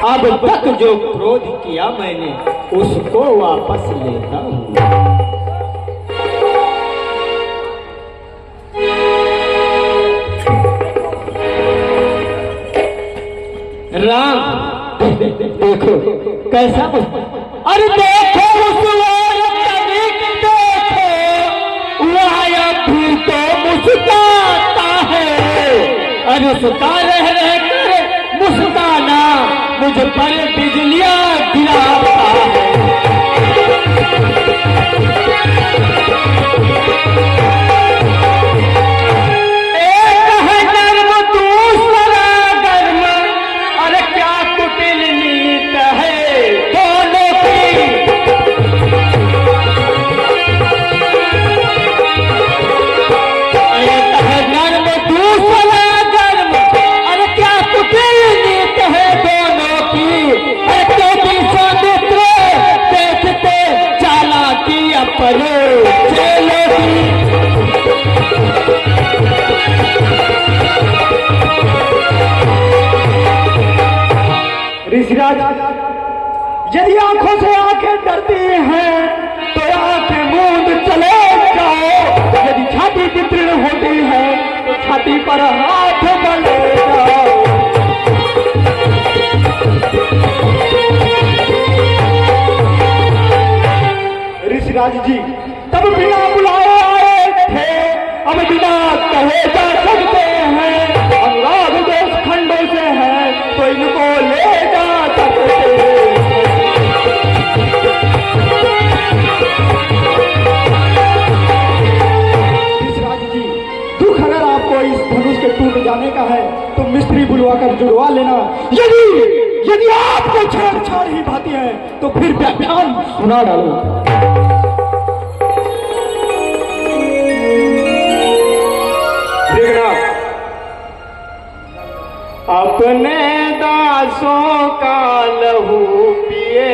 अब तक जो क्रोध किया मैंने उसको वापस लेता हूँ। राम देखो कैसा, अरे देखो उस देखो वह फिर तो मुस्कुराता है। अरे उसका रह कर मुस्काना मुझ पर बिजलियां गिराता है। एक है नर्म दूसरा गर्म, अरे क्या कुटिल नीत है दोनों की। एक है नर्म दूसरा गर्म, अरे क्या कुटिल नीत है दोनों की। अरे तो मित्र देखते चालाकी अपने चेलों की। ऋषिराज, यदि आंखों से आंखें डरती हैं तो आंखें मूंद चले जाओ। यदि छाती की दृढ़ होती है तो छाती पर हाथ बले जाओ। ऋषिराज जी तब बिना बुलाए आए थे, अब बिना कहे जा सकते हैं। अनुराग देश खंडों से है तो इनको ले जा सकते हैं। ऋषिराज जी दुख अगर आपको इस धनुष के टूट जाने का है तो मिस्त्री बुलवाकर जुड़वा लेना। यदि आपको छेड़छाड़ ही भाती है तो फिर व्याख्यान सुना डालो। अपने दासों का लहू पिए,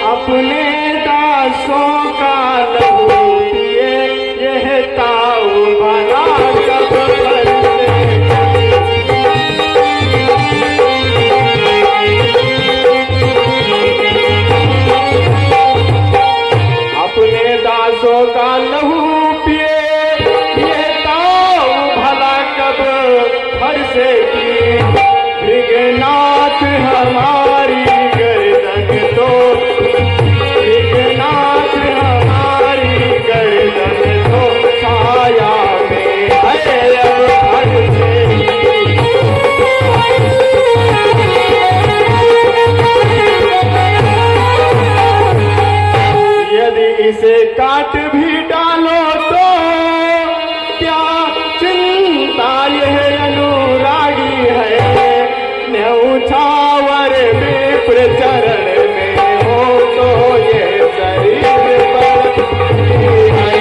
अपने दासों का लहू पिए, यह ताऊ बना कब अपने दासों का लहू पिए, यह ताऊ भला कब फरसेगी। नाथ हमारी गर्दन तो, नाथ हमारी गर्दन तो छाया में है अब यदि इसे काट भी डालो तो क्या चिंता, यह अनुरागी है। न्यौछावर विप्र चरण में हो तो ये शरीर पर है।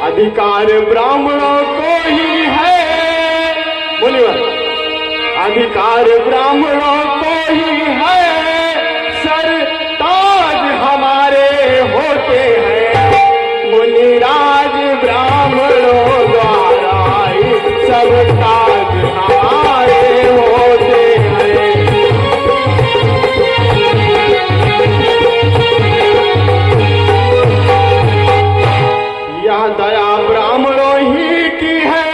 अधिकार ब्राह्मणों को ही है, मुनिवर अधिकार ब्राह्मणों को ही है। सर ताज हमारे होते हैं, मुनिराज ब्राह्मणों द्वारा ही सब ताज हमारे होते हैं। यह दया ब्राह्मणों ही की है,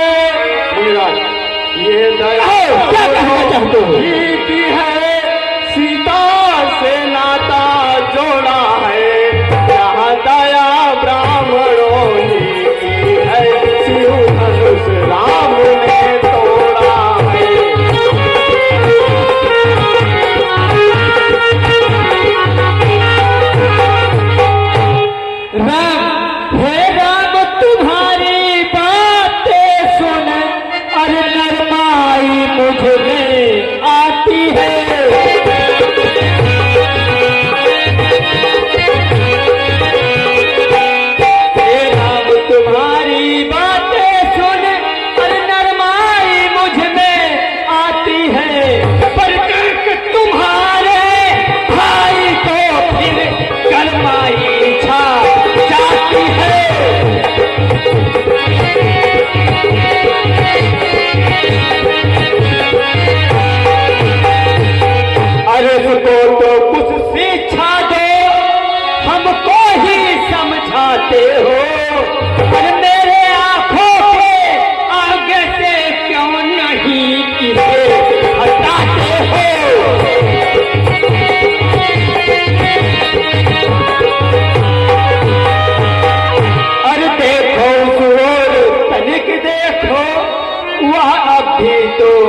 मुनिराज ये दया ब्राह्मणों ही की है। सीता से नाता जोड़ा है, यह दया ब्राह्मणों ही की है। शिव धनुष राम ने तोड़ा है। राम हे राम तुम्हारी बातें सुन, अरे नरमाई मुझ में आती है।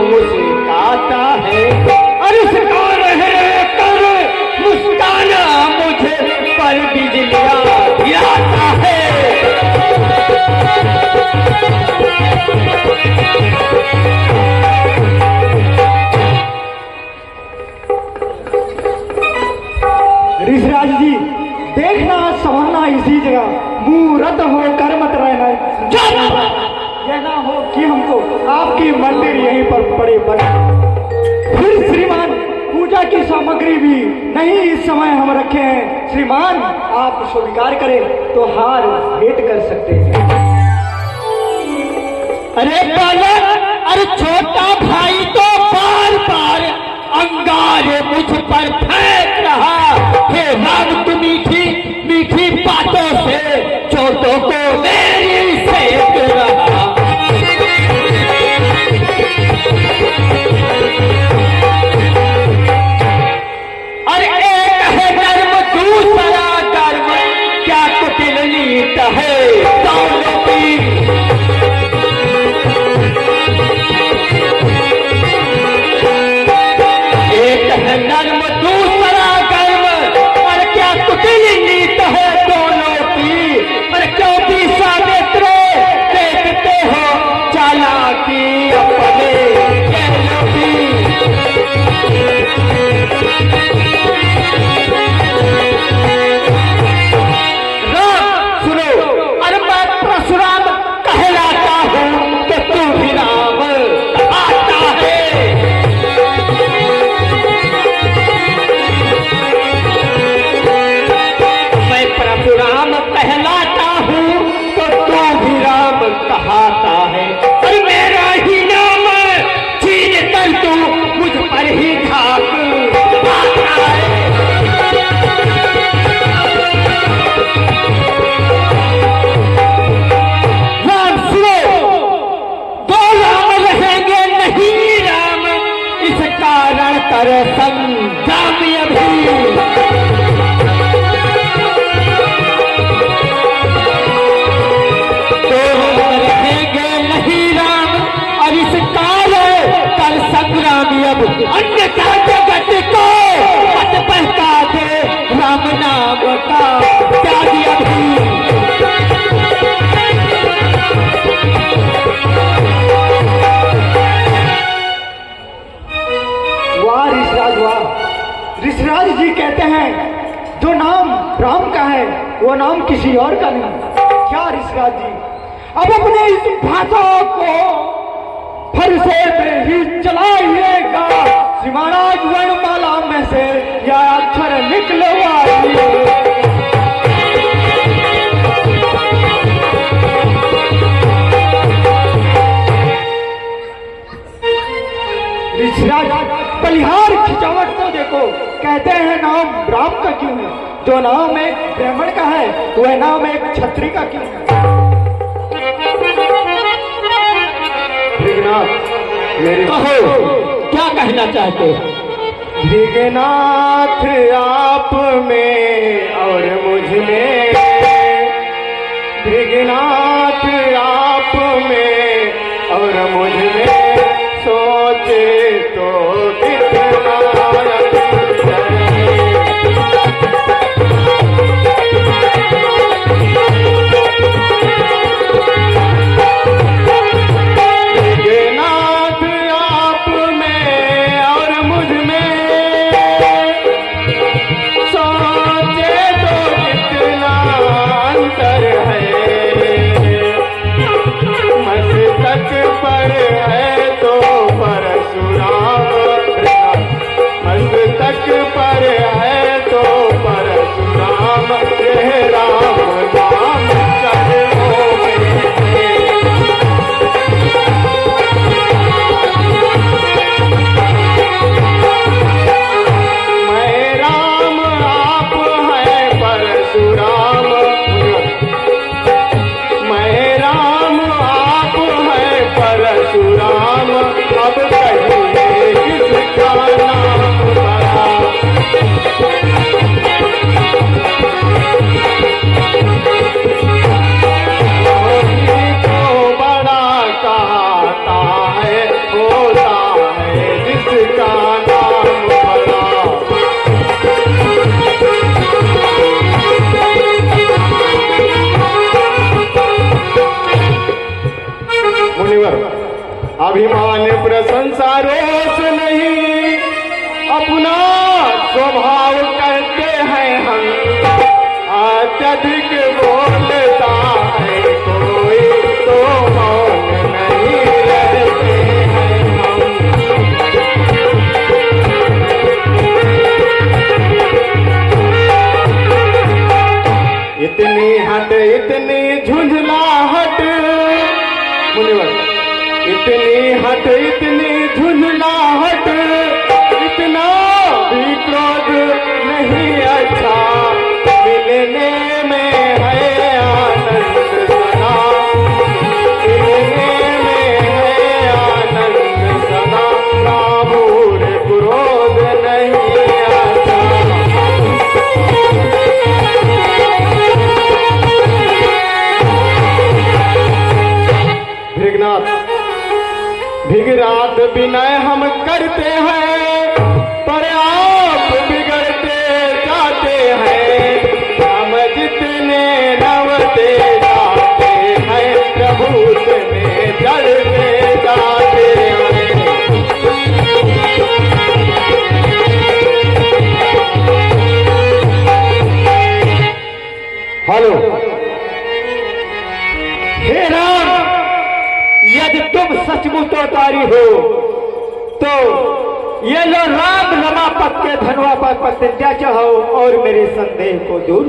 मुस्काता है, और उसका रह कर मुस्काना मुझे पर बिजलियां गिराता है। ऋषिराज जी, देखना संभालना इसी जगह, मुहूर्त होकर मत रहना। यह ना हो कि हमको आपकी मंदिर यहीं पर पड़े बने। फिर श्रीमान, पूजा की सामग्री भी नहीं इस समय हम रखे हैं। श्रीमान, आप स्वीकार करें तो हार भेंट कर सकते हैं। अरे बालक, अरे छोटा भाई तो बार बार अंगारे मुझ पर फेंक रहा है। राम, तू मीठी मीठी बातों से छोटों को मेरी सेक रहा। अरे एक है धर्म, दूसरा कर्म, क्या कुटिल नीत है दौलती। एक है नर्म, दूसरा कर्म, और क्या कुटिल नीत है दोनों की। और क्यों भी सावित्र देखते हो चालाकी अपने कहलों की। राम सुनो, अरे मैं परशुराम कहलाता हूँ तो तू भी राम आता है। मैं परशुराम कहलाता हूँ तो तू भी राम कहाता है। और मेरा ही नाम छीन कर तू मुझ पर ही खाक आता है। राम सुनो, दो राम रहेंगे नहीं राम, इस कारण कर संग्राम अभी। रहेंगे नहीं राम, और इस कारण कर संग्रामी अब। अन्यथा जगत को मत बहका दे राम नाम का त्यागी अभी। वाह ऋषिराज, वाह। ऋषिराज जी कहते हैं जो नाम राम का है वो नाम किसी और का नहीं। क्या ऋषिराज जी, अब अपने इस भाषा को फिर से ही चलाइएगा। श्रीमाराज वर्णमाला में से यह अक्षर निकलवाइए। ऋषिराज, बलिहार खिंचावट तो देखो, कहते हैं नाम राम का क्यों है। जो नाम एक ब्राह्मण का है वह नाम एक क्षत्रिय का क्यों है। कहो, क्या कहना चाहते हो? भृगनाथ आप में और मुझ में, भृगनाथ आप में और मुझ में, सोचे तो कितना अंतर है। मुनिवर, अभिमान प्रशंसा रोष नहीं, अपना स्वभाव करते हैं हम, अत्यधिक बोलता है कोई तो मौन नहीं रहते हैं हम। इतनी हट इतनी झुंझलाहट मुनिवर, इतनी हट इतनी झुंझलाहट, इतना भी क्रोध नहीं अच्छा, मिलने में है आनंद सदा, मिलने में है आनंद सदा, काबूर क्रोध नहीं आता। भृगनाथ विनय हम करते हैं, पर आप बिगड़ते जाते हैं, हम जितने नवते जाते हैं, प्रभु उतने जड़ते जाते हैं। हेलो, हे राम, यदि तुम सचमुच अवतारी हो तो ये लो राम रमापत के धनवा पर प्रतिज्ञा चाहो और मेरे संदेह को दूर।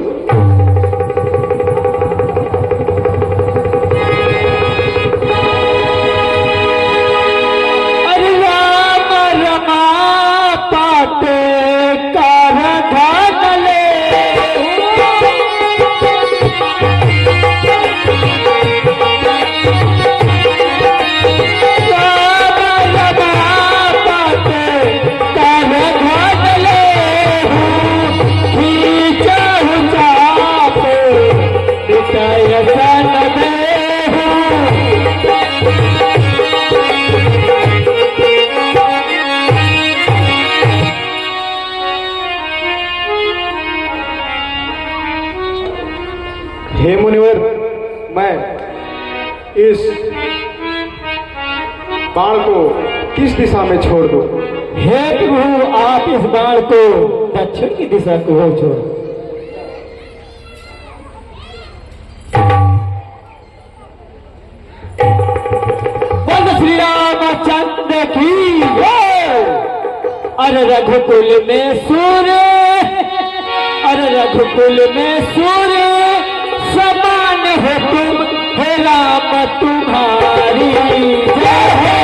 अरे राम रमापत कर धन ले, हे मुनिवर, मैं इस बाण को किस दिशा में छोड़ दूं? हे प्रभु, आप इस बाण को दक्षिण की दिशा को हो छोड़ो। बोल श्री रामचंद्र की जय। अरे रघुकुल में सूर्य, अरे रघुकुल में सूर्य समान हो तुम, हे राम तुम्हारी जय हो।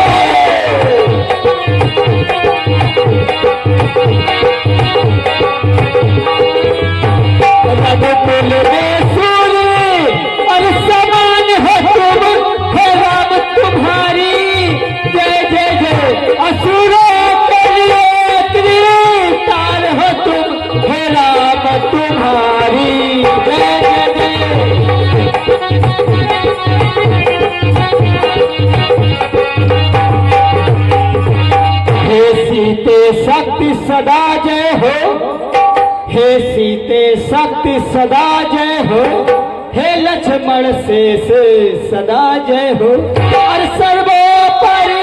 रघुकुल में सूर्य और समान हो तुम, हे राम तुम्हारी जय जय जय। असुरों के लिए त्रिताल हो तुम, हे राम तुम्हारी जय जय जय। हे सीते शक्ति सदा जय हो, हे सीते शक्ति सदा जय हो, हे लक्ष्मण शेष सदा जय हो। और सर्वोपरि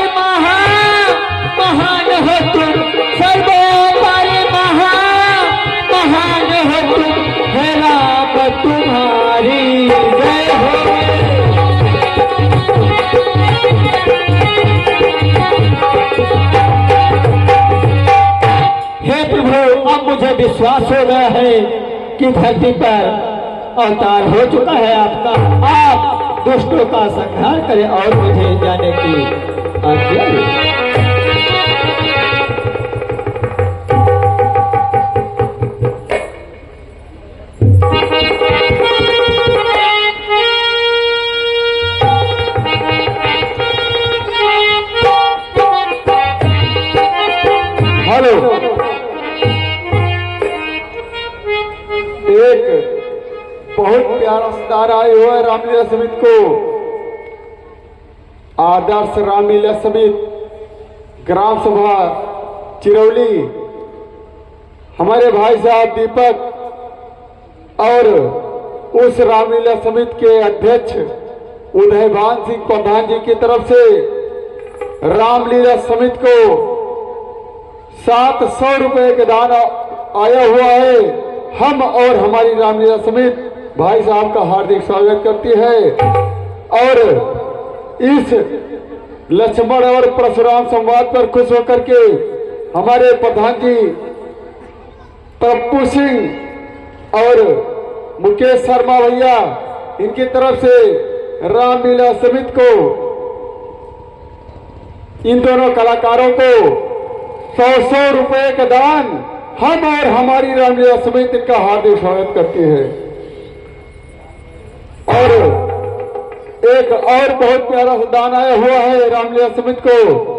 महान हो तुम, सर्वोपरि महान हो तुम, हे राम तुम्हारी जय हो। हे प्रभु, अब मुझे विश्वास हो गया है कि धरती पर अवतार हो चुका है आपका। आप दुष्टों का संहार करें और मुझे जाने की आज्ञा दें। हेलो, एक बहुत प्यारा सितारा आए हुआ है रामलीला समिति को। आदर्श रामलीला समिति ग्राम सभा चिरौली, हमारे भाई साहब दीपक और उस रामलीला समिति के अध्यक्ष उदयभान सिंह प्रधान जी की तरफ से रामलीला समिति को 700 रुपए के दान आया हुआ है। हम और हमारी रामलीला समिति भाई साहब का हार्दिक स्वागत करती है और इस लक्ष्मण और परशुराम संवाद पर खुश होकर के हमारे प्रधान जी पप्पू सिंह और मुकेश शर्मा भैया इनकी तरफ से रामलीला समिति को इन दोनों कलाकारों को 100 रुपए का दान हम और हमारी रामलीला समिति का हार्दिक स्वागत करती है। और एक और बहुत प्यारा सा दान आया हुआ है रामलीला समिति को।